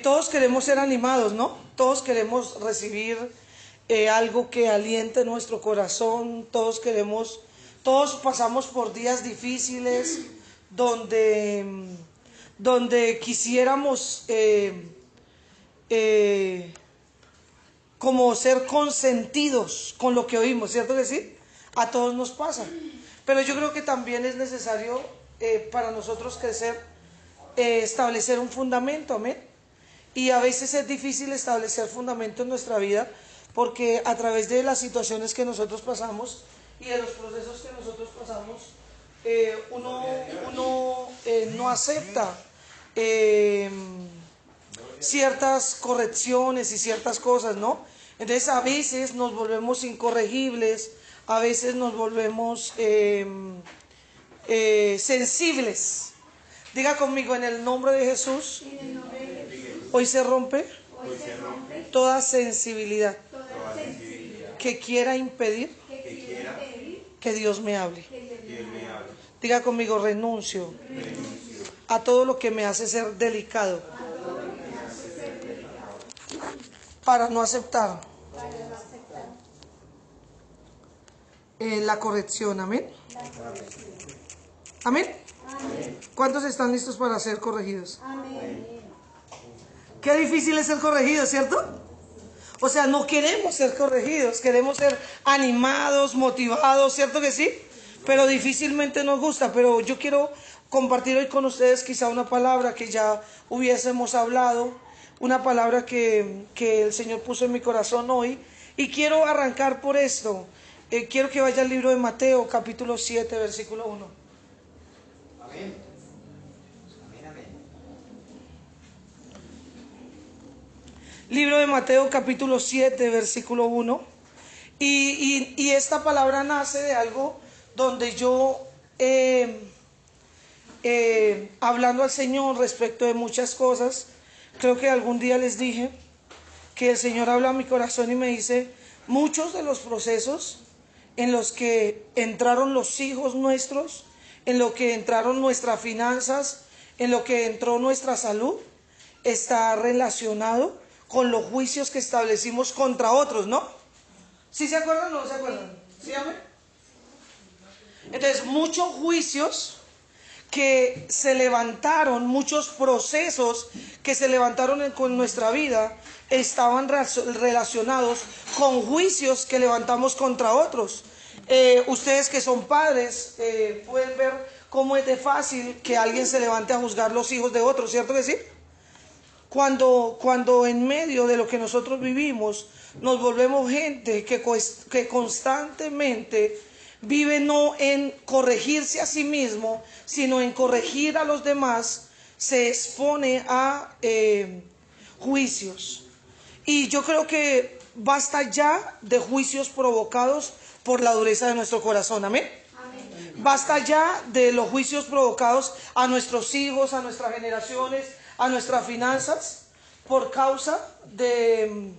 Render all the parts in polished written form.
Todos queremos ser animados, ¿no? Todos queremos recibir algo que aliente nuestro corazón. Todos pasamos por días difíciles donde quisiéramos como ser consentidos con lo que oímos, ¿cierto que sí? A todos nos pasa. Pero yo creo que también es necesario para nosotros crecer, establecer un fundamento, amén. Y a veces es difícil establecer fundamento en nuestra vida porque a través de las situaciones que nosotros pasamos y de los procesos que nosotros pasamos, uno no acepta ciertas correcciones y ciertas cosas, ¿no? Entonces a veces nos volvemos incorregibles, a veces nos volvemos sensibles. Diga conmigo, en el nombre de Jesús, hoy se rompe toda sensibilidad que quiera impedir que Dios me hable. Diga conmigo, renuncio a todo lo que me hace ser delicado para no aceptar la corrección. Amén. Amén. ¿Cuántos están listos para ser corregidos? Amén. Qué difícil es ser corregido, ¿cierto? O sea, no queremos ser corregidos, queremos ser animados, motivados, ¿cierto que sí? Pero difícilmente nos gusta. Pero yo quiero compartir hoy con ustedes quizá una palabra que ya hubiésemos hablado, una palabra que el Señor puso en mi corazón hoy. Y quiero arrancar por esto. Quiero que vaya al libro de Mateo, capítulo 7, versículo 1. Amén. Amén, amén. Libro de Mateo, capítulo 7, versículo 1. Y esta palabra nace de algo donde yo, hablando al Señor respecto de muchas cosas, creo que algún día les dije que el Señor habla a mi corazón y me dice, muchos de los procesos en los que entraron los hijos nuestros, en lo que entraron nuestras finanzas, en lo que entró nuestra salud, está relacionado con los juicios que establecimos contra otros, ¿no? ¿Sí se acuerdan o no se acuerdan? ¿Sí, amén? Entonces, muchos juicios que se levantaron, muchos procesos que se levantaron con nuestra vida, estaban relacionados con juicios que levantamos contra otros. Ustedes que son padres pueden ver cómo es de fácil que alguien se levante a juzgar los hijos de otros, ¿cierto que sí? Cuando en medio de lo que nosotros vivimos nos volvemos gente que constantemente vive no en corregirse a sí mismo, sino en corregir a los demás, se expone a juicios. Y yo creo que basta ya de juicios provocados por la dureza de nuestro corazón. Amén. Amén. Basta ya de los juicios provocados a nuestros hijos, a nuestras generaciones, a nuestras finanzas, por causa de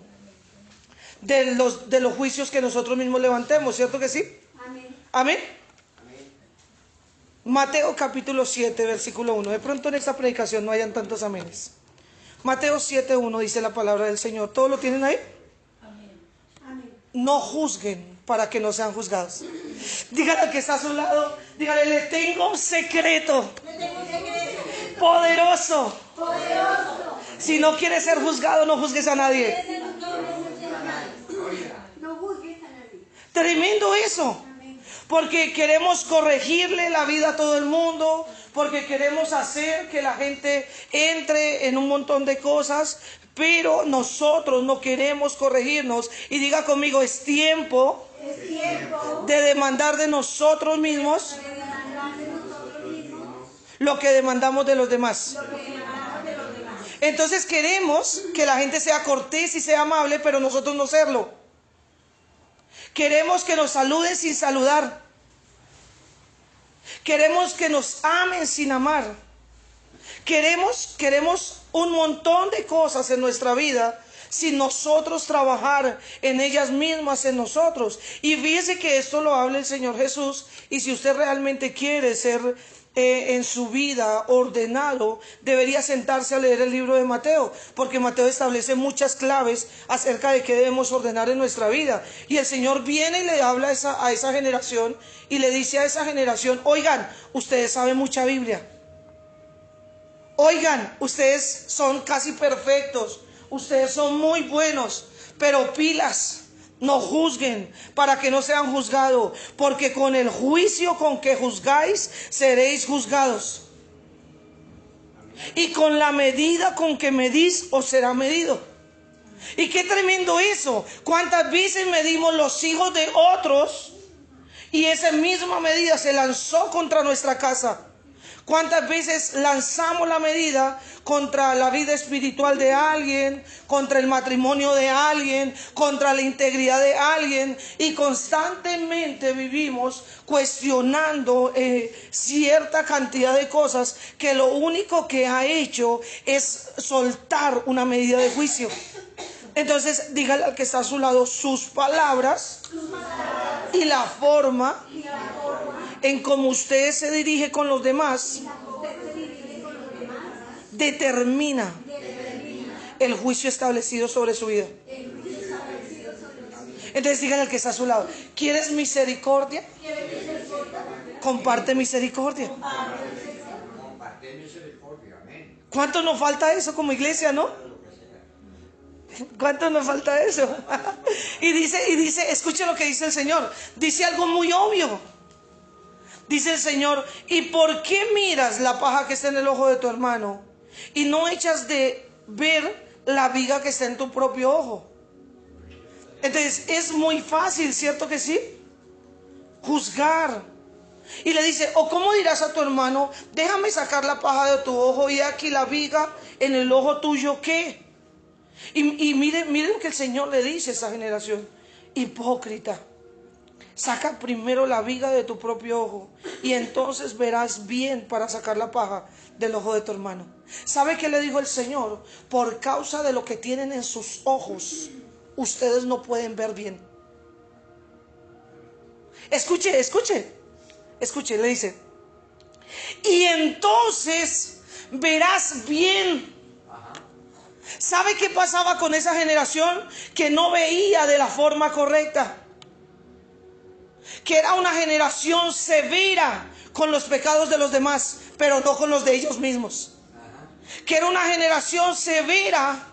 los juicios que nosotros mismos levantemos, ¿cierto que sí? Amén. Amén. Mateo capítulo 7, versículo 1. De pronto en esta predicación no hayan tantos amenes. Mateo 7, 1 dice la palabra del Señor. ¿Todos lo tienen ahí? Amén. No juzguen para que no sean juzgados. Dígale al que está a su lado, dígale, le tengo un secreto. Poderoso. Si no quieres ser juzgado, no juzgues a nadie. Tremendo eso. Porque queremos corregirle la vida a todo el mundo, porque queremos hacer que la gente entre en un montón de cosas, pero nosotros no queremos corregirnos. Y diga conmigo, es tiempo de demandar de nosotros mismos lo que demandamos de los demás. Entonces queremos que la gente sea cortés y sea amable, pero nosotros no serlo. Queremos que nos saluden sin saludar. Queremos que nos amen sin amar. Queremos un montón de cosas en nuestra vida sin nosotros trabajar en ellas mismas, en nosotros. Y fíjese que esto lo habla el Señor Jesús. Y si usted realmente quiere ser en su vida ordenado, debería sentarse a leer el libro de Mateo, porque Mateo establece muchas claves acerca de qué debemos ordenar en nuestra vida. Y el Señor viene y le habla a esa generación y le dice a esa generación: oigan, ustedes saben mucha Biblia. Oigan, ustedes son casi perfectos, ustedes son muy buenos, pero pilas. No juzguen para que no sean juzgados, porque con el juicio con que juzgáis seréis juzgados. Y con la medida con que medís os será medido. Y qué tremendo eso. ¿Cuántas veces medimos los hijos de otros y esa misma medida se lanzó contra nuestra casa? ¿Cuántas veces lanzamos la medida contra la vida espiritual de alguien, contra el matrimonio de alguien, contra la integridad de alguien? Y constantemente vivimos cuestionando cierta cantidad de cosas que lo único que ha hecho es soltar una medida de juicio. Entonces dígale al que está a su lado: sus palabras y la forma en cómo usted se dirige con los demás determina el juicio establecido sobre su vida. Entonces dígale al que está a su lado: ¿quieres misericordia? Comparte misericordia. ¿Cuánto nos falta eso como iglesia, no? ¿Cuánto nos falta eso? Y dice, escuche lo que dice el Señor. Dice algo muy obvio. Dice el Señor: ¿y por qué miras la paja que está en el ojo de tu hermano y no echas de ver la viga que está en tu propio ojo? Entonces es muy fácil, ¿cierto que sí? Juzgar. Y le dice: ¿o cómo dirás a tu hermano: déjame sacar la paja de tu ojo y aquí la viga en el ojo tuyo? ¿Qué? Y mire lo que el Señor le dice a esa generación: hipócrita, saca primero la viga de tu propio ojo y entonces verás bien para sacar la paja del ojo de tu hermano. ¿Sabe qué le dijo el Señor? Por causa de lo que tienen en sus ojos, ustedes no pueden ver bien. Escuche, le dice: y entonces verás bien. ¿Sabe qué pasaba con esa generación? Que no veía de la forma correcta. Que era una generación severa con los pecados de los demás, pero no con los de ellos mismos. Que era una generación severa.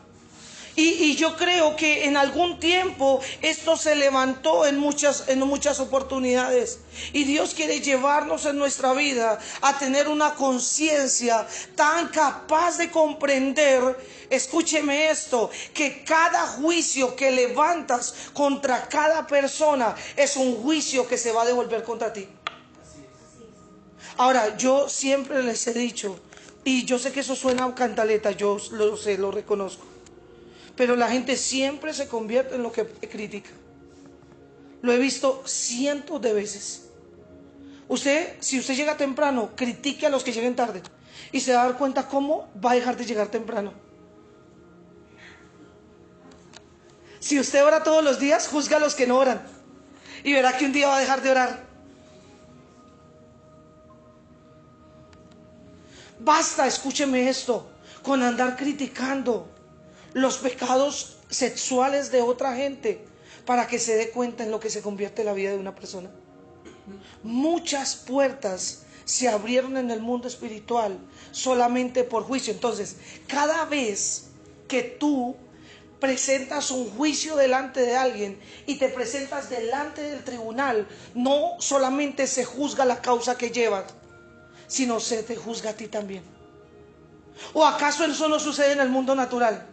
Y yo creo que en algún tiempo esto se levantó en muchas oportunidades. Y Dios quiere llevarnos en nuestra vida a tener una conciencia tan capaz de comprender, escúcheme esto, que cada juicio que levantas contra cada persona es un juicio que se va a devolver contra ti. Ahora, yo siempre les he dicho, y yo sé que eso suena a cantaleta, yo lo sé, lo reconozco, pero la gente siempre se convierte en lo que critica. Lo he visto cientos de veces. Si usted llega temprano, critique a los que lleguen tarde y se va a dar cuenta cómo va a dejar de llegar temprano. Si usted ora todos los días, juzga a los que no oran y verá que un día va a dejar de orar. Basta, escúcheme esto, con andar criticando los pecados sexuales de otra gente para que se dé cuenta en lo que se convierte la vida de una persona. Muchas puertas se abrieron en el mundo espiritual solamente por juicio. Entonces, cada vez que tú presentas un juicio delante de alguien y te presentas delante del tribunal, no solamente se juzga la causa que llevas, sino se te juzga a ti también. ¿O acaso eso no sucede en el mundo natural?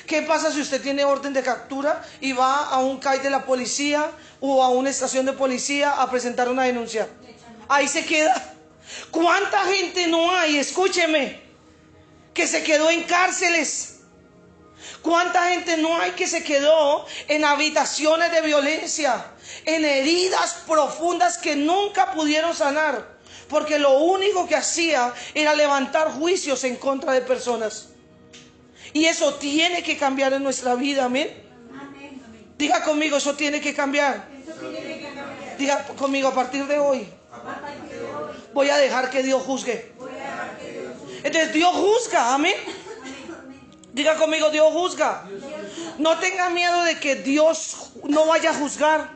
¿Qué pasa si usted tiene orden de captura y va a un CAI de la policía o a una estación de policía a presentar una denuncia? Ahí se queda. ¿Cuánta gente no hay, escúcheme, que se quedó en cárceles? ¿Cuánta gente no hay que se quedó en habitaciones de violencia, en heridas profundas que nunca pudieron sanar? Porque lo único que hacía era levantar juicios en contra de personas. Y eso tiene que cambiar en nuestra vida, amén. Diga conmigo, eso tiene que cambiar. Diga conmigo, a partir de hoy Voy a dejar que Dios juzgue. Entonces Dios juzga, amén. Diga conmigo, Dios juzga. No tenga miedo de que Dios no vaya a juzgar,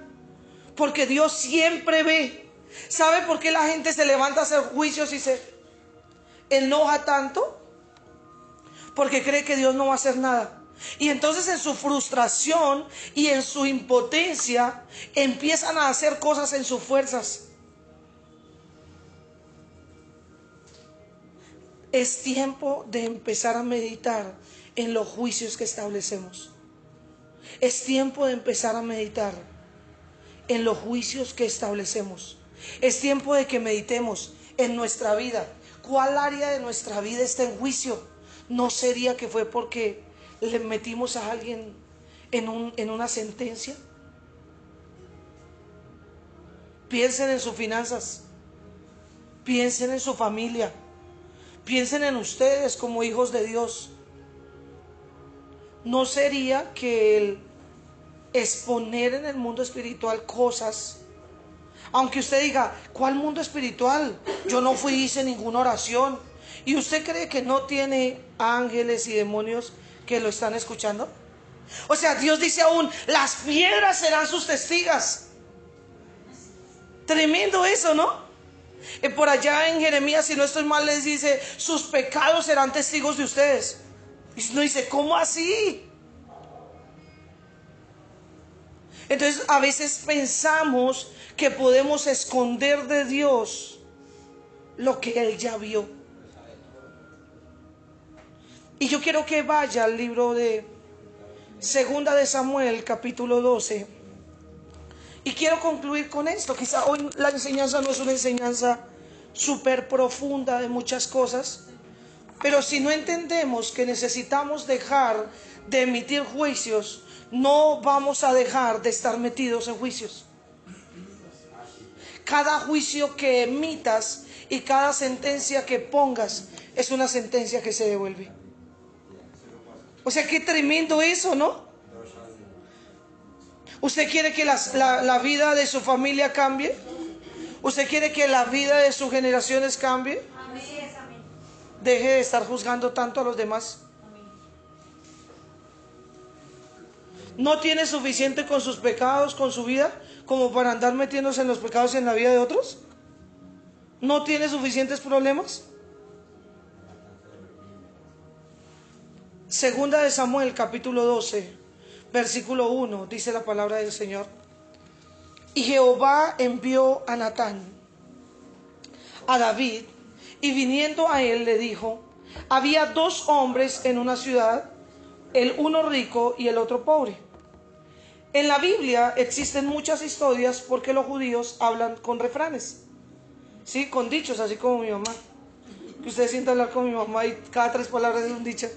porque Dios siempre ve. ¿Sabe por qué la gente se levanta a hacer juicios y se enoja tanto? Porque cree que Dios no va a hacer nada. Y entonces en su frustración y en su impotencia empiezan a hacer cosas en sus fuerzas. Es tiempo de empezar a meditar en los juicios que establecemos. Es tiempo de empezar a meditar en los juicios que establecemos. Es tiempo de que meditemos en nuestra vida. ¿Cuál área de nuestra vida está en juicio? ¿No sería que fue porque le metimos a alguien en una sentencia? Piensen en sus finanzas. Piensen en su familia. Piensen en ustedes como hijos de Dios. ¿No sería que el exponer en el mundo espiritual cosas, aunque usted diga, ¿cuál mundo espiritual? Yo no fui, hice ninguna oración. ¿Y usted cree que no tiene ángeles y demonios que lo están escuchando? O sea, Dios dice aún, las piedras serán sus testigas. Tremendo eso, ¿no? Por allá en Jeremías, si no estoy mal, les dice, sus pecados serán testigos de ustedes. Y uno dice, ¿cómo así? Entonces a veces pensamos que podemos esconder de Dios lo que Él ya vio. Y yo quiero que vaya al libro de Segunda de Samuel, capítulo 12. Y quiero concluir con esto. Quizá hoy la enseñanza no es una enseñanza súper profunda de muchas cosas, pero si no entendemos que necesitamos dejar de emitir juicios, no vamos a dejar de estar metidos en juicios. Cada juicio que emitas y cada sentencia que pongas es una sentencia que se devuelve. O sea, qué tremendo eso, ¿no? ¿Usted quiere que la vida de su familia cambie? ¿Usted quiere que la vida de sus generaciones cambie? Deje de estar juzgando tanto a los demás. ¿No tiene suficiente con sus pecados, con su vida, como para andar metiéndose en los pecados y en la vida de otros? ¿No tiene suficientes problemas? Segunda de Samuel, capítulo 12, versículo 1, dice la palabra del Señor. Y Jehová envió a Natán a David, y viniendo a él le dijo, había dos hombres en una ciudad, el uno rico y el otro pobre. En la Biblia existen muchas historias porque los judíos hablan con refranes, ¿sí? Con dichos, así como mi mamá. Que usted sienta hablar con mi mamá y cada 3 palabras es un dicho.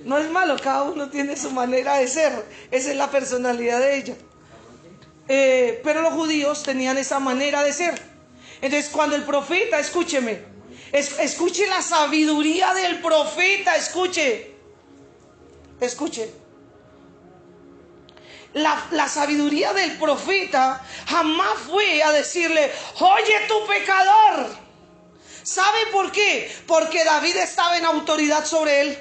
No es malo, cada uno tiene su manera de ser. Esa es la personalidad de ella. Pero los judíos tenían esa manera de ser. Entonces cuando el profeta, escúcheme, escuche la sabiduría del profeta, escuche. La sabiduría del profeta jamás fue a decirle, oye tu pecador. ¿Sabe por qué? Porque David estaba en autoridad sobre él.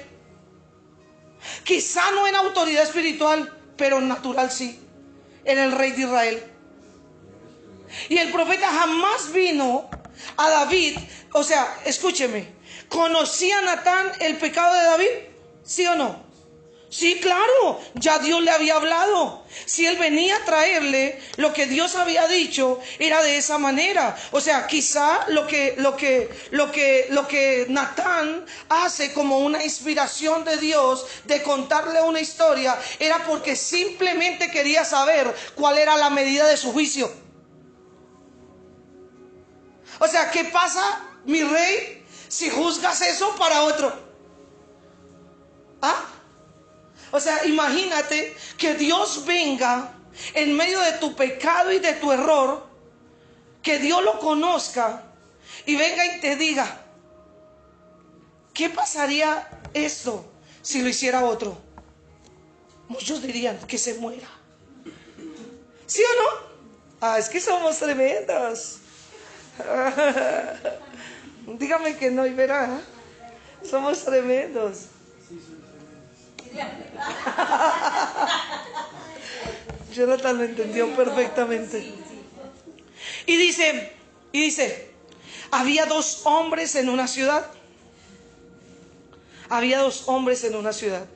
Quizá no en autoridad espiritual, pero natural sí. Era el rey de Israel. Y el profeta jamás vino a David. O sea, escúcheme, ¿conocía Natán el pecado de David? ¿Sí o no? Sí, claro, ya Dios le había hablado. Si él venía a traerle lo que Dios había dicho, era de esa manera. O sea, quizá lo que Natán hace como una inspiración de Dios de contarle una historia, era porque simplemente quería saber cuál era la medida de su juicio. O sea, ¿qué pasa, mi rey, si juzgas eso para otro? ¿Ah? O sea, imagínate que Dios venga en medio de tu pecado y de tu error, que Dios lo conozca y venga y te diga, ¿qué pasaría esto si lo hiciera otro? Muchos dirían que se muera. ¿Sí o no? Ah, es que somos tremendos. Dígame que no y verá. Somos tremendos. Jonathan lo entendió perfectamente. Y dice, había dos hombres en una ciudad. Había dos hombres en una ciudad.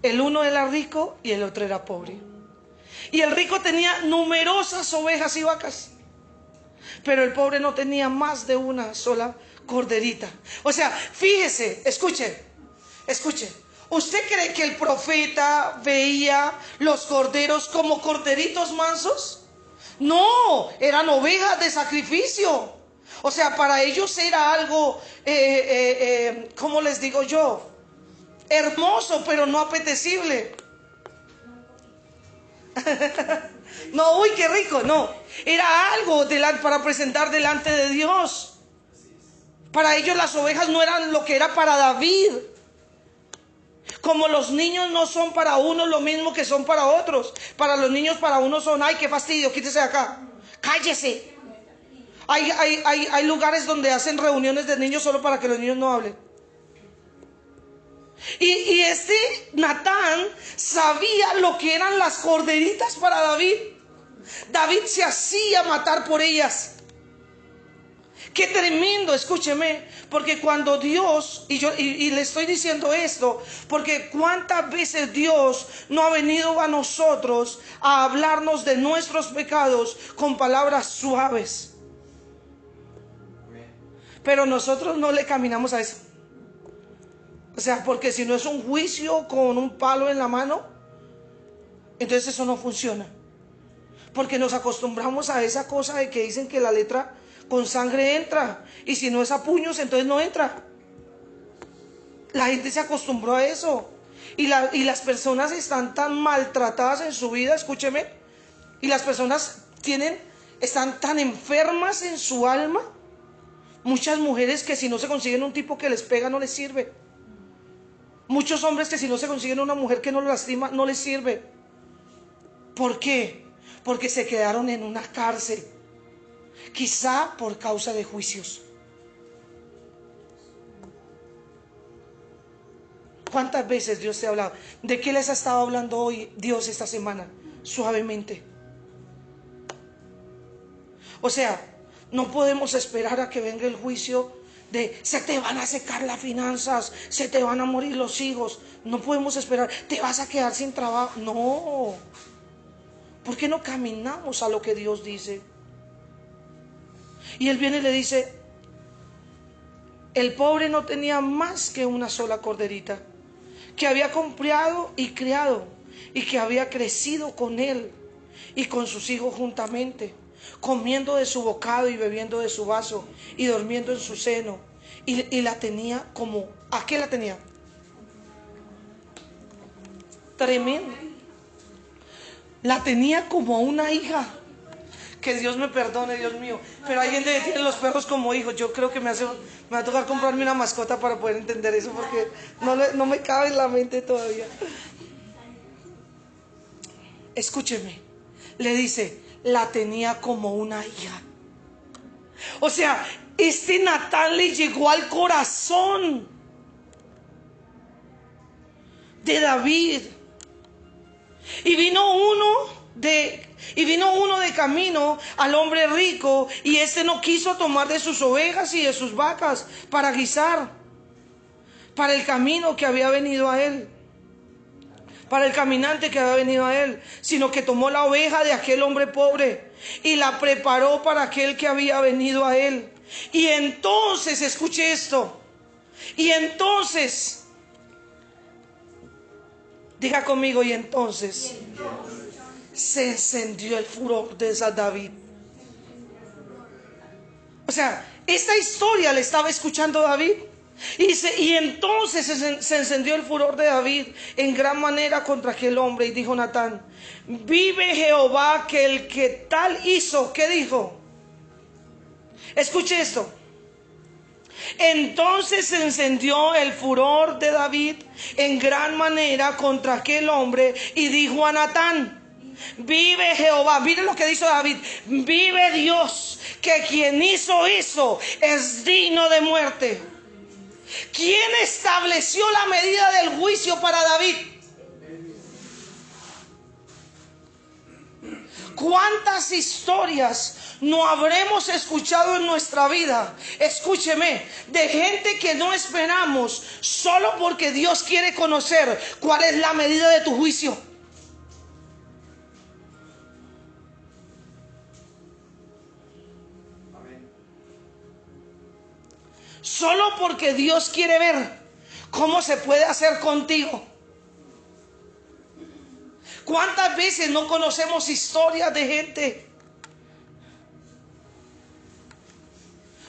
El uno era rico y el otro era pobre. Y el rico tenía numerosas ovejas y vacas, pero el pobre no tenía más de una sola corderita. O sea, fíjese, escuche. ¿Usted cree que el profeta veía los corderos como corderitos mansos? No, eran ovejas de sacrificio. O sea, para ellos era algo, ¿cómo les digo yo? Hermoso, pero no apetecible. No, uy, qué rico, no. Era algo para presentar delante de Dios. Para ellos las ovejas no eran lo que era para David. Como los niños no son para unos lo mismo que son para otros. Para los niños, para unos son, ay, qué fastidio, quítese de acá, cállese. Hay lugares donde hacen reuniones de niños solo para que los niños no hablen. Y este Natán sabía lo que eran las corderitas para David. David se hacía matar por ellas. Qué tremendo, escúcheme, porque cuando Dios, y le estoy diciendo esto, porque cuántas veces Dios no ha venido a nosotros a hablarnos de nuestros pecados con palabras suaves. Pero nosotros no le caminamos a eso. O sea, porque si no es un juicio con un palo en la mano, entonces eso no funciona. Porque nos acostumbramos a esa cosa de que dicen que la letra con sangre entra, y si no es a puños, entonces no entra. La gente se acostumbró a eso. Y las personas están tan maltratadas en su vida, escúcheme. Y las personas están tan enfermas en su alma. Muchas mujeres que si no se consiguen un tipo que les pega, no les sirve. Muchos hombres que si no se consiguen una mujer que no los lastima, no les sirve. ¿Por qué? Porque se quedaron en una cárcel. Quizá por causa de juicios. ¿Cuántas veces Dios te ha hablado? ¿De qué les ha estado hablando hoy Dios esta semana? Suavemente. O sea, no podemos esperar a que venga el juicio de se te van a secar las finanzas, se te van a morir los hijos. No podemos esperar, te vas a quedar sin trabajo. No. ¿Por qué no caminamos a lo que Dios dice? Y él viene y le dice, el pobre no tenía más que una sola corderita, que había comprado y criado, y que había crecido con él y con sus hijos juntamente, comiendo de su bocado y bebiendo de su vaso, y durmiendo en su seno. Y la tenía como, ¿a qué la tenía? Tremendo. La tenía como una hija. Que Dios me perdone, Dios mío. Pero hay gente que tiene los perros como hijos. Yo creo que me va a tocar comprarme una mascota para poder entender eso, porque no me cabe en la mente todavía. Escúcheme. Le dice, la tenía como una hija. O sea, este Natán le llegó al corazón de David. Y vino uno de camino al hombre rico, y este no quiso tomar de sus ovejas y de sus vacas para guisar, para el camino que había venido a él, para el caminante que había venido a él, sino que tomó la oveja de aquel hombre pobre y la preparó para aquel que había venido a él. Y entonces, escuche esto, y entonces, diga conmigo, y entonces se encendió el furor de David. O sea, esta historia la estaba escuchando David. Y entonces se encendió el furor de David en gran manera contra aquel hombre. Y dijo Natán, vive Jehová que el que tal hizo. ¿Qué dijo? Escuche esto. Entonces se encendió el furor de David en gran manera contra aquel hombre, y dijo a Natán, vive Jehová. Mire lo que dice David, vive Dios que quien hizo eso es digno de muerte. ¿Quién estableció la medida del juicio para David? ¿Cuántas historias no habremos escuchado en nuestra vida? Escúcheme, de gente que no esperamos solo porque Dios quiere conocer cuál es la medida de tu juicio. Solo porque Dios quiere ver cómo se puede hacer contigo. ¿Cuántas veces no conocemos historias de gente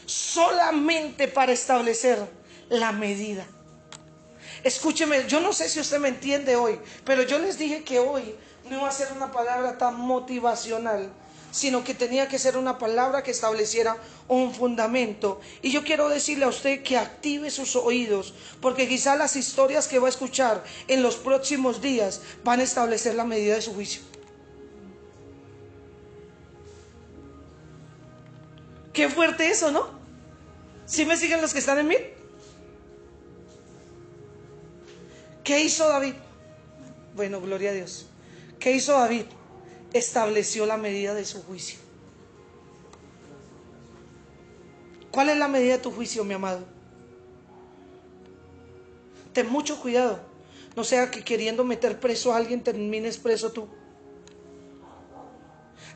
solamente para establecer la medida? Escúcheme, yo no sé si usted me entiende hoy, pero yo les dije que hoy no iba a ser una palabra tan motivacional, sino que tenía que ser una palabra que estableciera un fundamento. Y yo quiero decirle a usted que active sus oídos, porque quizá las historias que va a escuchar en los próximos días van a establecer la medida de su juicio. Qué fuerte eso, ¿no? ¿Sí me siguen los que están en mí? ¿Qué hizo David? Bueno, gloria a Dios. ¿Qué hizo David? Estableció la medida de su juicio. ¿Cuál es la medida de tu juicio, mi amado? Ten mucho cuidado. No sea que queriendo meter preso a alguien termines preso tú.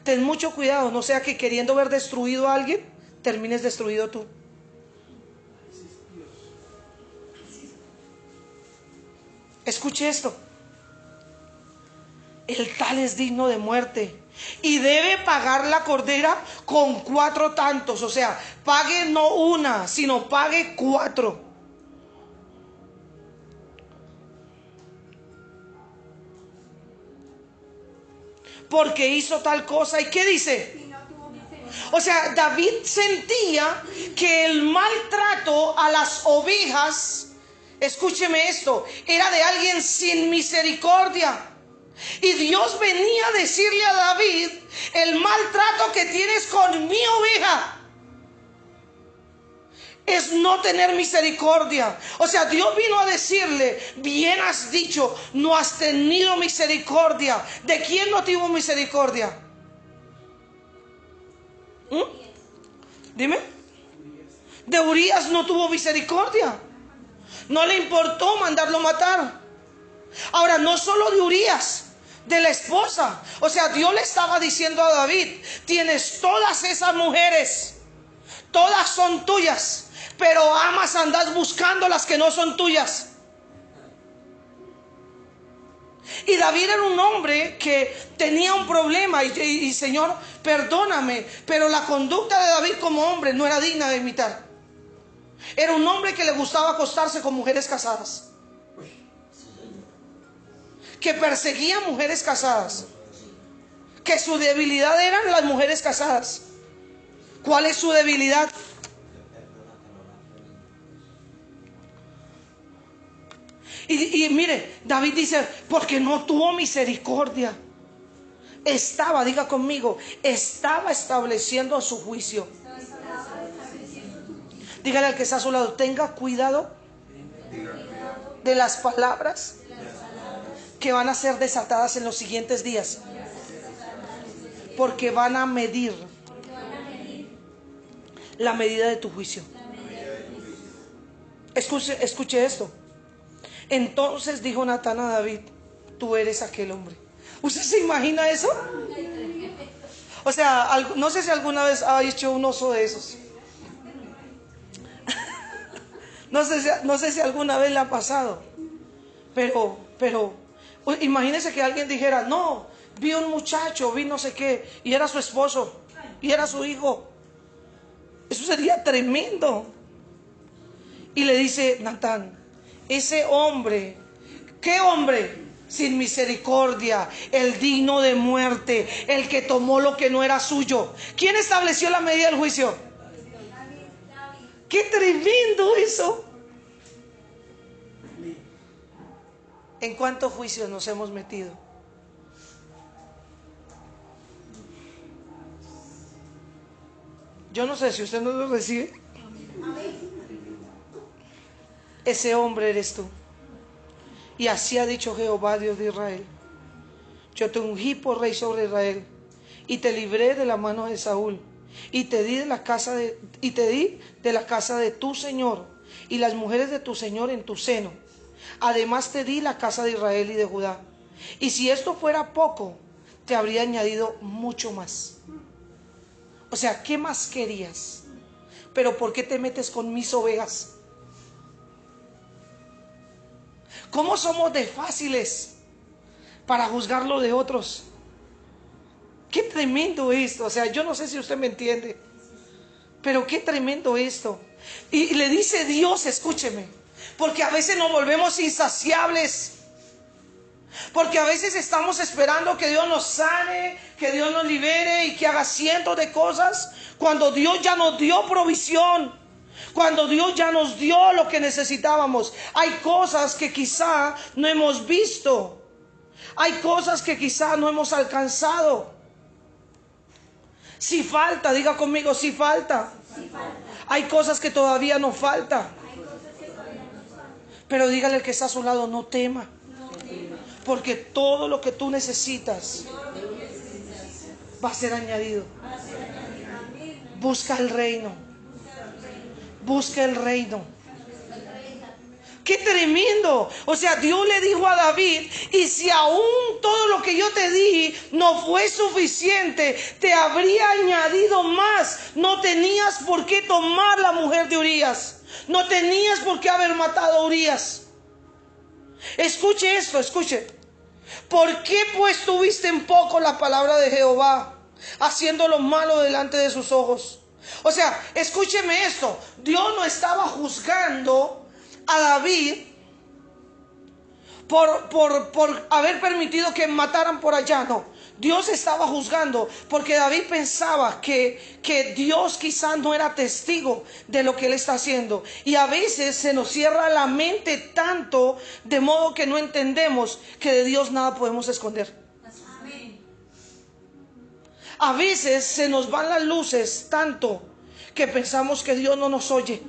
Ten mucho cuidado. No sea que queriendo ver destruido a alguien termines destruido tú. Escuche esto. El tal es digno de muerte y debe pagar la cordera con 4 tantos. O sea, pague no una, sino pague 4. Porque hizo tal cosa. ¿Y qué dice? O sea, David sentía que el maltrato a las ovejas, escúcheme esto, era de alguien sin misericordia. Y Dios venía a decirle a David: el maltrato que tienes con mi oveja es no tener misericordia. O sea, Dios vino a decirle: bien has dicho, no has tenido misericordia. ¿De quién no tuvo misericordia? Dime. De Urías no tuvo misericordia. No le importó mandarlo matar. Ahora, no solo de Urías, de la esposa. O sea, Dios le estaba diciendo a David: tienes todas esas mujeres, todas son tuyas, pero amas, andas buscando las que no son tuyas. Y David era un hombre que tenía un problema y Señor, perdóname, pero la conducta de David como hombre no era digna de imitar. Era un hombre que le gustaba acostarse con mujeres casadas, que perseguía mujeres casadas, que su debilidad eran las mujeres casadas. ¿Cuál es su debilidad? Y mire, David dice: porque no tuvo misericordia. Estaba, diga conmigo, estaba estableciendo su juicio. Dígale al que está a su lado: tenga cuidado de las palabras que van a ser desatadas en los siguientes días, porque van a medir la medida de tu juicio. Escuche esto. Entonces dijo Natán a David: tú eres aquel hombre. ¿Usted se imagina eso? O sea, no sé si alguna vez ha hecho un oso de esos. No sé si alguna vez le ha pasado. Pero imagínese que alguien dijera: no, vi un muchacho, vi no sé qué, y era su esposo, y era su hijo. Eso sería tremendo. Y le dice Natán: ese hombre, ¿qué hombre? Sin misericordia, el digno de muerte, el que tomó lo que no era suyo. ¿Quién estableció la medida del juicio? ¡Qué tremendo eso! ¿En cuántos juicios nos hemos metido? Yo no sé si usted no lo recibe. Ese hombre eres tú. Y así ha dicho Jehová, Dios de Israel: yo te ungí por rey sobre Israel, y te libré de la mano de Saúl, y te di de la casa de tu señor, y las mujeres de tu señor en tu seno. Además te di la casa de Israel y de Judá. Y si esto fuera poco, te habría añadido mucho más. O sea, ¿qué más querías? Pero ¿por qué te metes con mis ovejas? ¿Cómo somos de fáciles para juzgar lo de otros? Qué tremendo esto. O sea, yo no sé si usted me entiende, pero qué tremendo esto. Y le dice Dios, escúcheme, porque a veces nos volvemos insaciables. Porque a veces estamos esperando que Dios nos sane, que Dios nos libere y que haga cientos de cosas, cuando Dios ya nos dio provisión, cuando Dios ya nos dio lo que necesitábamos. Hay cosas que quizá no hemos visto, hay cosas que quizá no hemos alcanzado. Si falta, diga conmigo, si falta. Hay cosas que todavía nos falta. Pero dígale al que está a su lado, no tema. Porque todo lo que tú necesitas va a ser añadido. Busca el reino. Busca el reino. ¡Qué tremendo! O sea, Dios le dijo a David: y si aún todo lo que yo te di no fue suficiente, te habría añadido más. No tenías por qué tomar la mujer de Urías. No tenías por qué haber matado a Urías. Escuche esto, escuche. ¿Por qué pues tuviste en poco la palabra de Jehová, haciendo lo malo delante de sus ojos? O sea, escúcheme esto. Dios no estaba juzgando a David por haber permitido que mataran por allá. No, Dios estaba juzgando porque David pensaba que Dios quizás no era testigo de lo que él está haciendo. Y a veces se nos cierra la mente tanto, de modo que no entendemos que de Dios nada podemos esconder. A veces se nos van las luces tanto que pensamos que Dios no nos oye.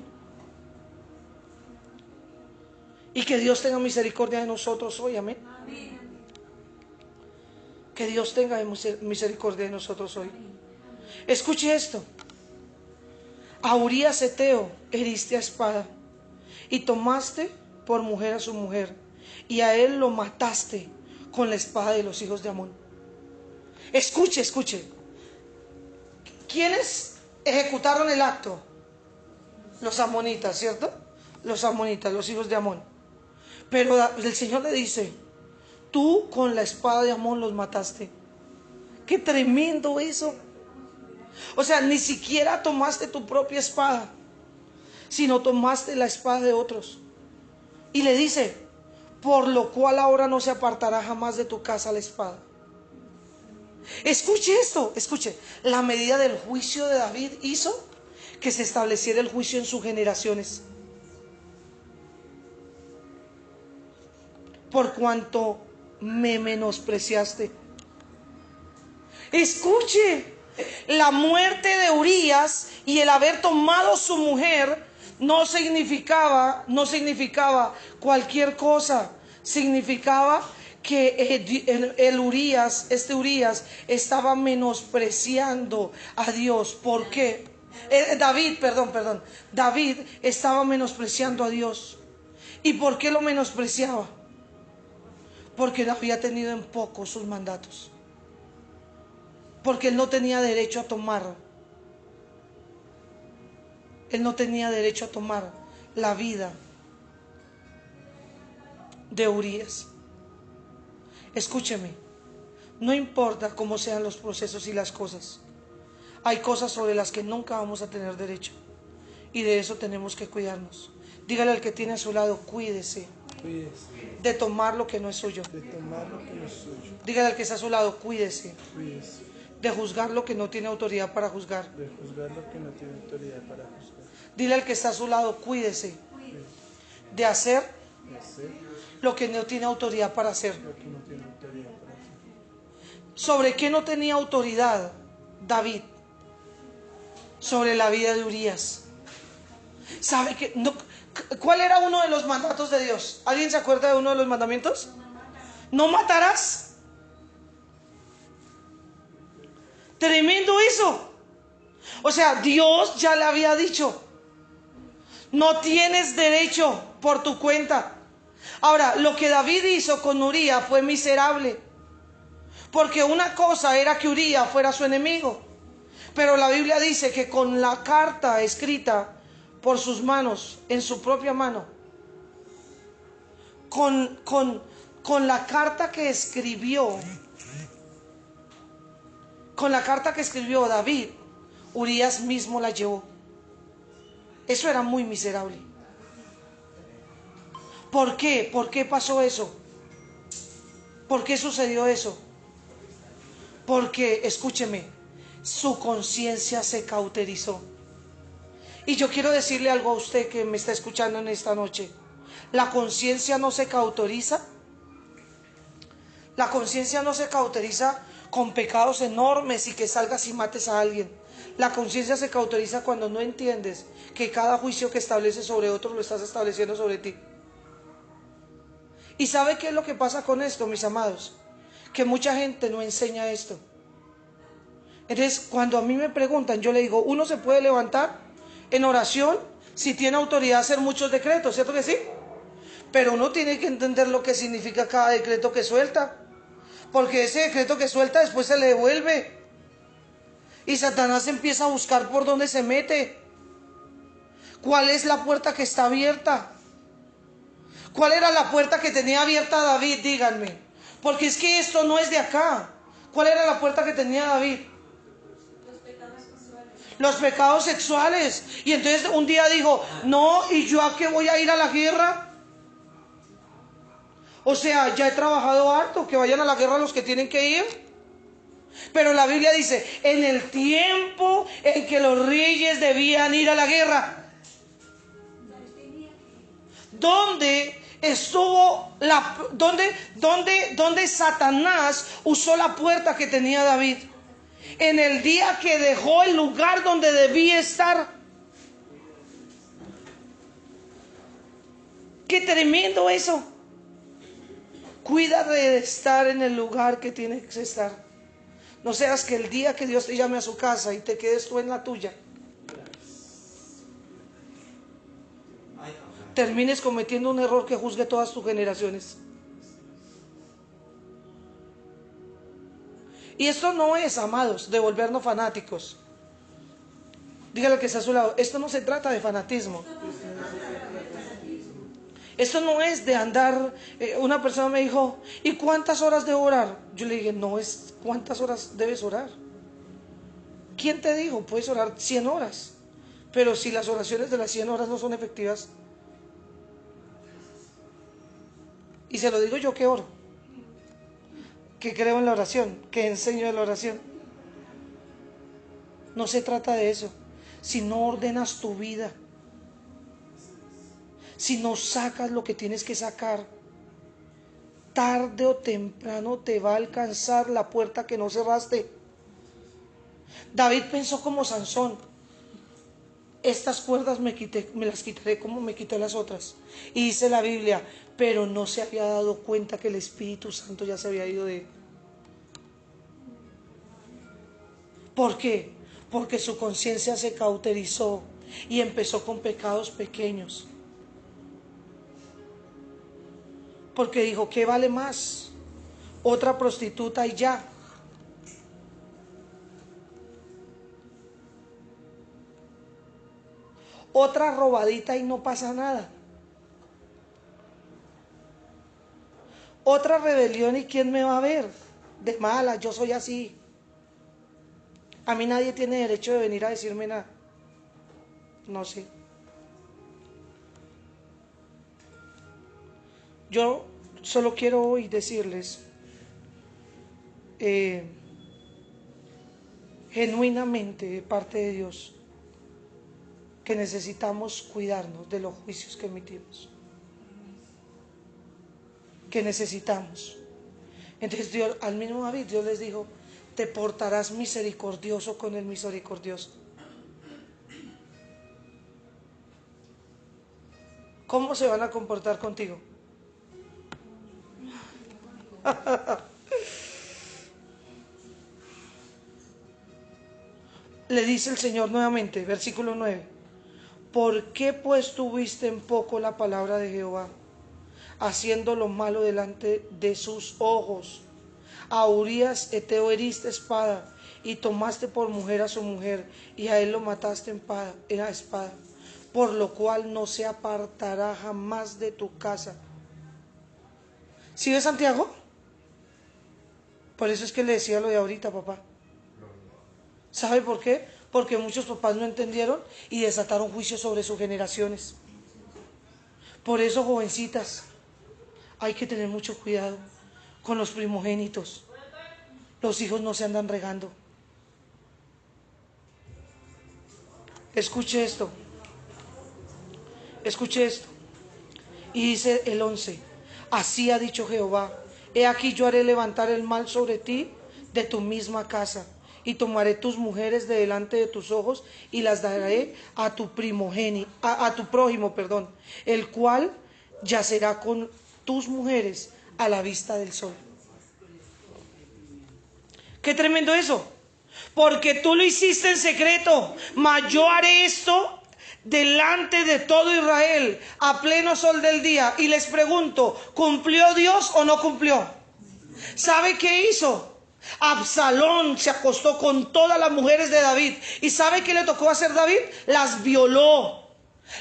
Y que Dios tenga misericordia de nosotros hoy, amén. Que Dios tenga misericordia de nosotros hoy. Escuche esto. A Urías Eteo heriste a espada, y tomaste por mujer a su mujer, y a él lo mataste con la espada de los hijos de Amón. Escuche, escuche. ¿Quiénes ejecutaron el acto? Los amonitas, ¿cierto? Los amonitas, los hijos de Amón. Pero el Señor le dice: tú con la espada de Amón los mataste. Qué tremendo eso. O sea, ni siquiera tomaste tu propia espada, sino tomaste la espada de otros. Y le dice: por lo cual ahora no se apartará jamás de tu casa la espada. Escuche esto, escuche. La medida del juicio de David hizo que se estableciera el juicio en sus generaciones. Por cuanto me menospreciaste. Escuche, la muerte de Urías y el haber tomado su mujer no significaba cualquier cosa. Significaba que este Urías estaba menospreciando a Dios. ¿Por qué? David estaba menospreciando a Dios. ¿Y por qué lo menospreciaba? Porque no había tenido en poco sus mandatos. Porque él no tenía derecho a tomar. Él no tenía derecho a tomar la vida de Urías. Escúcheme. No importa cómo sean los procesos y las cosas. Hay cosas sobre las que nunca vamos a tener derecho. Y de eso tenemos que cuidarnos. Dígale al que tiene a su lado: cuídese de tomar lo que no es suyo. Dígale al que está a su lado: cuídese de juzgar lo que no tiene autoridad para juzgar. Dile al que está a su lado: cuídese de hacer lo que no tiene autoridad para hacer. ¿Sobre qué no tenía autoridad David? sobre la vida de Urías. ¿Sabe que no? ¿Cuál era uno de los mandatos de Dios? ¿Alguien se acuerda de uno de los mandamientos? No matarás. Tremendo eso. O sea, Dios ya le había dicho, no tienes derecho por tu cuenta. Ahora, lo que David hizo con Uría fue miserable, porque una cosa era que Uría fuera su enemigo, pero la Biblia dice que con la carta escrita por sus manos, en su propia mano, con la carta que escribió, David, Urías mismo la llevó. Eso era muy miserable. ¿Por qué? ¿Por qué pasó eso? ¿Por qué sucedió eso? Porque, escúcheme, su conciencia se cauterizó. Y yo quiero decirle algo a usted que me está escuchando en esta noche. La conciencia no se cauteriza. La conciencia no se cauteriza con pecados enormes y que salgas y mates a alguien. La conciencia se cauteriza cuando no entiendes que cada juicio que estableces sobre otro lo estás estableciendo sobre ti. ¿Y sabe qué es lo que pasa con esto, mis amados? Que mucha gente no enseña esto. Entonces, cuando a mí me preguntan, yo le digo, uno se puede levantar en oración si tiene autoridad a hacer muchos decretos, ¿cierto que sí? Pero uno tiene que entender lo que significa cada decreto que suelta, porque ese decreto que suelta después se le devuelve. Y Satanás empieza a buscar por dónde se mete. ¿Cuál es la puerta que está abierta? ¿Cuál era la puerta que tenía abierta David? Díganme. Porque es que esto no es de acá. ¿Cuál era la puerta que tenía David? Los pecados sexuales. Y entonces un día dijo, no, ¿y yo a qué voy a ir a la guerra? O sea, ya he trabajado harto, que vayan a la guerra los que tienen que ir. Pero la Biblia dice, en el tiempo en que los reyes debían ir a la guerra, ¿dónde estuvo donde Satanás usó la puerta que tenía David? En el día que dejó el lugar donde debía estar. Qué tremendo eso. Cuida de estar en el lugar que tienes que estar. No seas que el día que Dios te llame a su casa y te quedes tú en la tuya, termines cometiendo un error que juzgue todas tus generaciones. Y esto no es, amados, de volvernos fanáticos. Dígale que está a su lado, esto no se trata de fanatismo. Esto no es de andar. Una persona me dijo, ¿y cuántas horas debo orar? Yo le dije, no es cuántas horas debes orar. ¿Quién te dijo? Puedes orar 100 horas. Pero si las oraciones de las 100 horas no son efectivas. Y se lo digo yo que oro, que creo en la oración, que enseño de la oración. No se trata de eso. Si no ordenas tu vida, si no sacas lo que tienes que sacar, tarde o temprano te va a alcanzar la puerta que no cerraste. David pensó como Sansón, estas cuerdas me las quitaré como me quité las otras. Y dice la Biblia, pero no se había dado cuenta que el Espíritu Santo ya se había ido de él. ¿Por qué? Porque su conciencia se cauterizó y empezó con pecados pequeños. Porque dijo, ¿qué vale más? Otra prostituta y ya. Otra robadita y no pasa nada. Otra rebelión y ¿quién me va a ver? De mala, yo soy así. A mí nadie tiene derecho de venir a decirme nada. No sé. Yo solo quiero hoy decirles genuinamente de parte de Dios que necesitamos cuidarnos de los juicios que emitimos. Que necesitamos. Entonces Dios, al mismo David, Dios les dijo, te portarás misericordioso con el misericordioso. ¿cómo se van a comportar contigo? Le dice el Señor nuevamente, versículo 9: ¿por qué pues tuviste en poco la palabra de Jehová, haciendo lo malo delante de sus ojos? A Urías Eteo heriste espada, y tomaste por mujer a su mujer, y a él lo mataste en espada, por lo cual no se apartará jamás de tu casa. ¿Sí ves, Santiago? Por eso es que le decía lo de ahorita, papá. ¿Sabe por qué? Porque muchos papás no entendieron y desataron juicios sobre sus generaciones. Por eso, jovencitas, hay que tener mucho cuidado con los primogénitos. Los hijos no se andan regando. Escuche esto. Escuche esto. Y dice el 11: así ha dicho Jehová: he aquí yo haré levantar el mal sobre ti de tu misma casa, y tomaré tus mujeres de delante de tus ojos, y las daré a tu prójimo, el cual yacerá con tus mujeres a la vista del sol. Qué tremendo eso. Porque tú lo hiciste en secreto, mas yo haré esto delante de todo Israel a pleno sol del día. Y les pregunto, ¿cumplió Dios o no cumplió? ¿Sabe qué hizo? Absalón se acostó con todas las mujeres de David. ¿Y sabe qué le tocó hacer David? Las violó.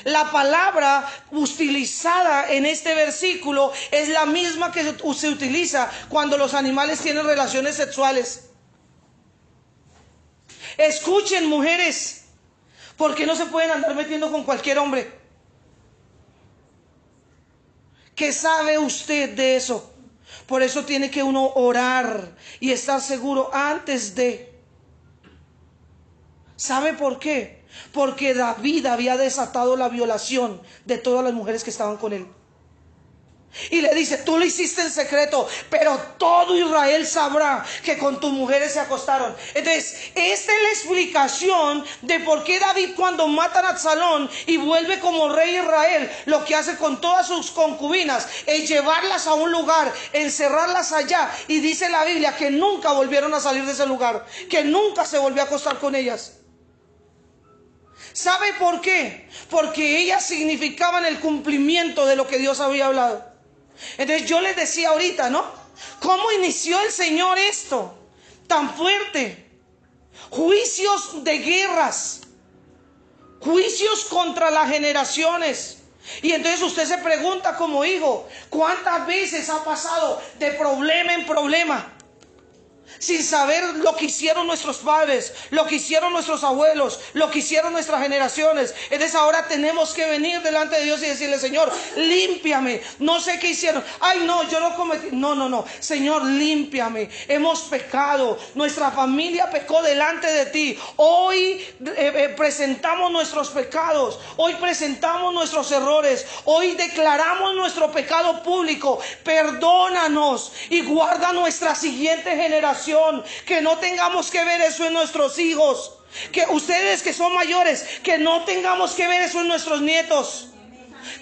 La palabra utilizada en este versículo es la misma que se utiliza cuando los animales tienen relaciones sexuales. Escuchen, mujeres, porque no se pueden andar metiendo con cualquier hombre. ¿Qué sabe usted de eso? Por eso tiene que uno orar y estar seguro antes de. ¿Sabe por qué? Porque David había desatado la violación de todas las mujeres que estaban con él. Y le dice, tú lo hiciste en secreto, pero todo Israel sabrá que con tus mujeres se acostaron. Entonces, esta es la explicación de por qué David, cuando matan a Absalón y vuelve como rey de Israel, lo que hace con todas sus concubinas es llevarlas a un lugar, encerrarlas allá. Y dice la Biblia que nunca volvieron a salir de ese lugar, que nunca se volvió a acostar con ellas. ¿Sabe por qué? Porque ellas significaban el cumplimiento de lo que Dios había hablado. Entonces yo les decía ahorita, ¿no? ¿Cómo inició el Señor esto tan fuerte? Juicios de guerras, juicios contra las generaciones. Y entonces usted se pregunta como hijo, ¿cuántas veces ha pasado de problema en problema? Sin saber lo que hicieron nuestros padres, lo que hicieron nuestros abuelos, lo que hicieron nuestras generaciones. Entonces ahora tenemos que venir delante de Dios y decirle, Señor, límpiame. No sé qué hicieron. Ay, no, yo no cometí. No. Señor, límpiame. Hemos pecado. Nuestra familia pecó delante de ti. Hoy presentamos nuestros pecados. Hoy presentamos nuestros errores. Hoy declaramos nuestro pecado público. Perdónanos y guarda nuestra siguiente generación. Que no tengamos que ver eso en nuestros hijos. Que ustedes que son mayores, que no tengamos que ver eso en nuestros nietos.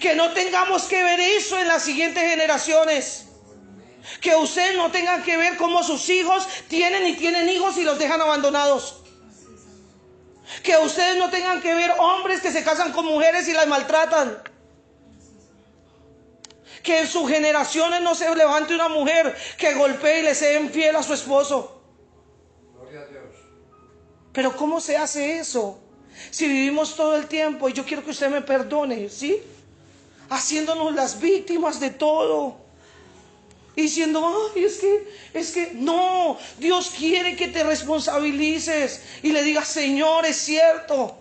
Que no tengamos que ver eso en las siguientes generaciones. Que ustedes no tengan que ver cómo sus hijos tienen hijos y los dejan abandonados. Que ustedes no tengan que ver hombres que se casan con mujeres y las maltratan. Que en sus generaciones no se levante una mujer que golpee y le sea infiel a su esposo. Gloria a Dios. Pero ¿cómo se hace eso? Si vivimos todo el tiempo, y yo quiero que usted me perdone, ¿sí? Haciéndonos las víctimas de todo. Y diciendo, ay, es que no, Dios quiere que te responsabilices y le digas, Señor, es cierto.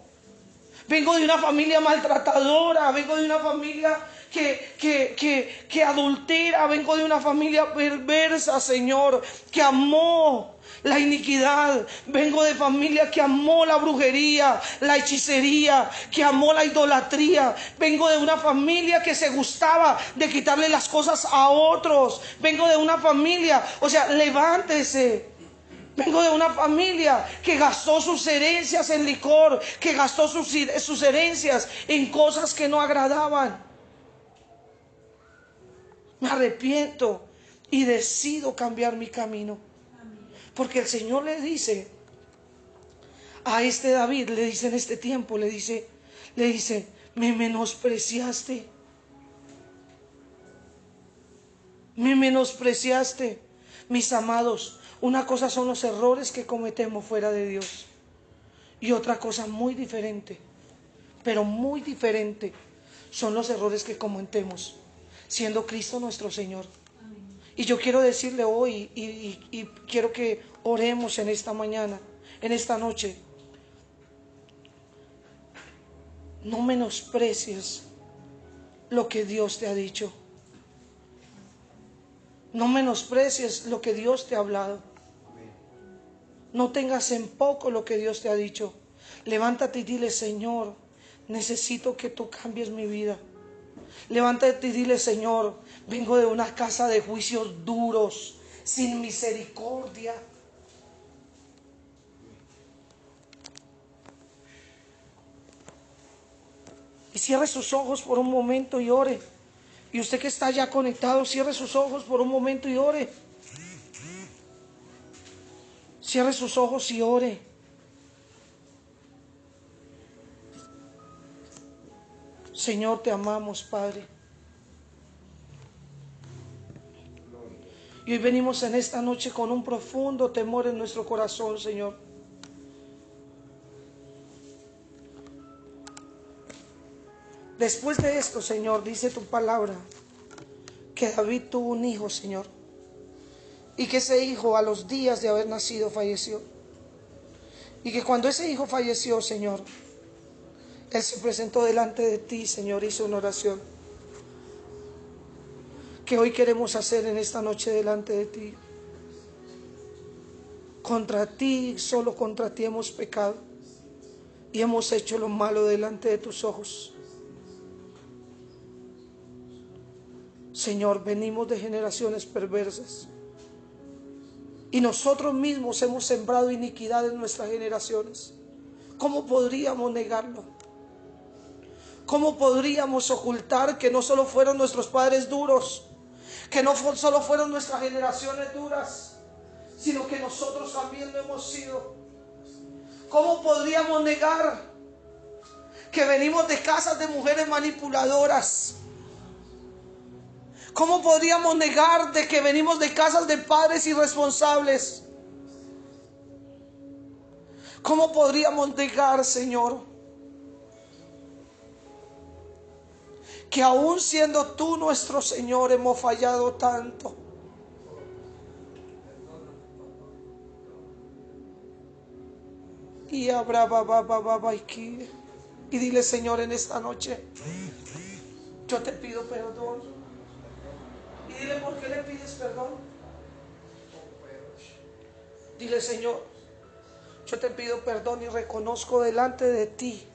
Vengo de una familia maltratadora, vengo de una familia que adultera, vengo de una familia perversa, Señor, que amó la iniquidad. Vengo de familia que amó la brujería, la hechicería, que amó la idolatría. Vengo de una familia que se gustaba de quitarle las cosas a otros. Vengo de una familia, o sea, levántese. Vengo de una familia que gastó sus herencias en licor, que gastó sus herencias en cosas que no agradaban. Me arrepiento y decido cambiar mi camino. Porque el Señor le dice a este David, le dice en este tiempo, le dice, me menospreciaste. Me menospreciaste. Mis amados, una cosa son los errores que cometemos fuera de Dios. Y otra cosa muy diferente, pero muy diferente, son los errores que cometemos siendo Cristo nuestro Señor. Y yo quiero decirle hoy, y quiero que oremos en esta mañana, en esta noche. No menosprecies lo que Dios te ha dicho. No menosprecies lo que Dios te ha hablado. No tengas en poco lo que Dios te ha dicho. Levántate y dile: Señor, necesito que tú cambies mi vida. Levántate y dile: Señor, vengo de una casa de juicios duros, sin misericordia. Y cierre sus ojos por un momento y ore. Y usted que está ya conectado, cierre sus ojos por un momento y ore. Cierre sus ojos y ore. Señor, te amamos, Padre. Y hoy venimos en esta noche con un profundo temor en nuestro corazón, Señor. Después de esto, Señor, dice tu palabra que David tuvo un hijo, Señor. Y que ese hijo a los días de haber nacido falleció. Y que cuando ese hijo falleció, Señor, él se presentó delante de ti, Señor, hizo una oración que hoy queremos hacer en esta noche delante de ti. Contra ti, solo contra ti hemos pecado y hemos hecho lo malo delante de tus ojos. Señor, venimos de generaciones perversas y nosotros mismos hemos sembrado iniquidad en nuestras generaciones. ¿Cómo podríamos negarlo? ¿Cómo podríamos ocultar que no solo fueron nuestros padres duros, que no solo fueron nuestras generaciones duras, sino que nosotros también lo hemos sido? ¿Cómo podríamos negar que venimos de casas de mujeres manipuladoras? ¿Cómo podríamos negar de que venimos de casas de padres irresponsables? ¿Cómo podríamos negar, Señor, que aún siendo tú nuestro Señor hemos fallado tanto? Y dile: Señor, en esta noche yo te pido perdón. Y dile: ¿por qué le pides perdón? Dile: Señor, yo te pido perdón y reconozco delante de ti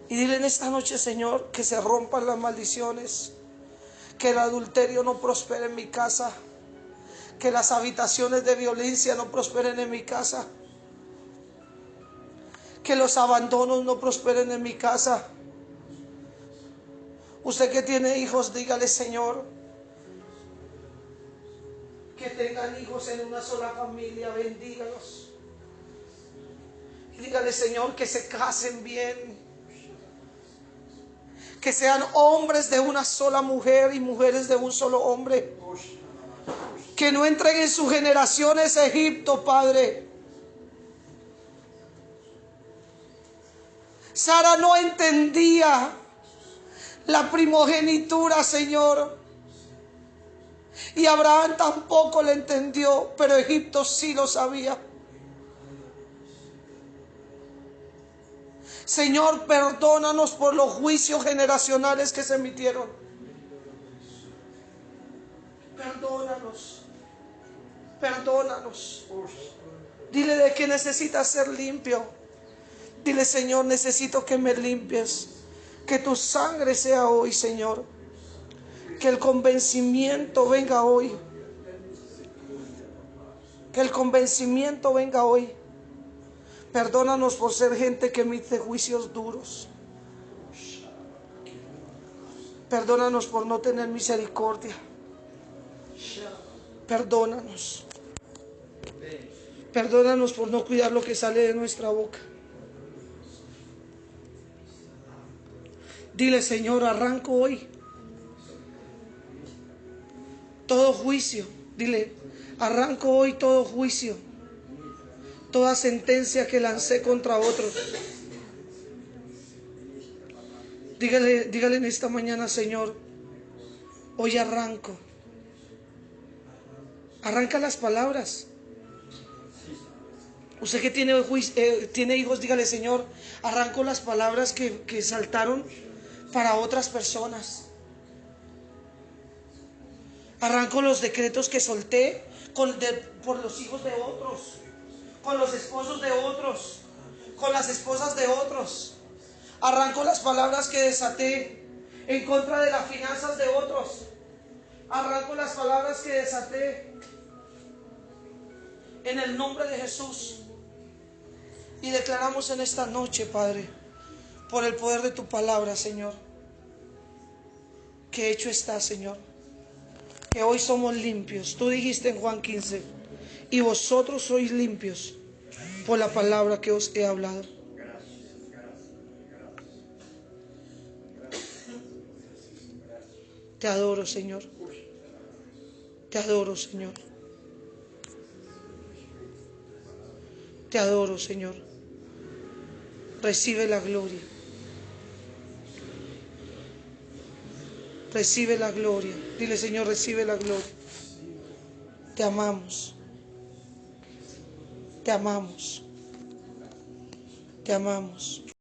y dile en esta noche, Señor, que se rompan las maldiciones, que el adulterio no prospere en mi casa, que las habitaciones de violencia no prosperen en mi casa, que los abandonos no prosperen en mi casa. Usted que tiene hijos, dígale: Señor, que tengan hijos en una sola familia, bendígalos. Y dígale: Señor, que se casen bien, que sean hombres de una sola mujer y mujeres de un solo hombre, que no entren en sus generaciones a Egipto, Padre. Sara no entendía la primogenitura, Señor, y Abraham tampoco lo entendió, pero Egipto sí lo sabía. Señor, perdónanos por los juicios generacionales que se emitieron. Perdónanos. Perdónanos. Dile de que necesitas ser limpio. Dile: Señor, necesito que me limpies. Que tu sangre sea hoy, Señor. Que el convencimiento venga hoy. Que el convencimiento venga hoy. Perdónanos por ser gente que emite juicios duros. Perdónanos por no tener misericordia. Perdónanos. Perdónanos por no cuidar lo que sale de nuestra boca. Dile, Señor, arranco hoy todo juicio. Dile, arranco hoy todo juicio, toda sentencia que lancé contra otros. Dígale en esta mañana, Señor, hoy arranco. Arranca las palabras. Usted que tiene hijos, dígale, Señor, arranco las palabras que saltaron para otras personas. Arranco los decretos que solté por los hijos de otros, con los esposos de otros, con las esposas de otros. Arranco las palabras que desaté en contra de las finanzas de otros. Arranco las palabras que desaté en el nombre de Jesús. Y declaramos en esta noche, Padre, por el poder de tu palabra, Señor, que hecho está, Señor, que hoy somos limpios. Tú dijiste en Juan 15, y vosotros sois limpios por la palabra que os he hablado. Te adoro, Señor. Te adoro, Señor. Te adoro, Señor. Recibe la gloria. Recibe la gloria. Dile, Señor, recibe la gloria. Te amamos. Te amamos. Te amamos.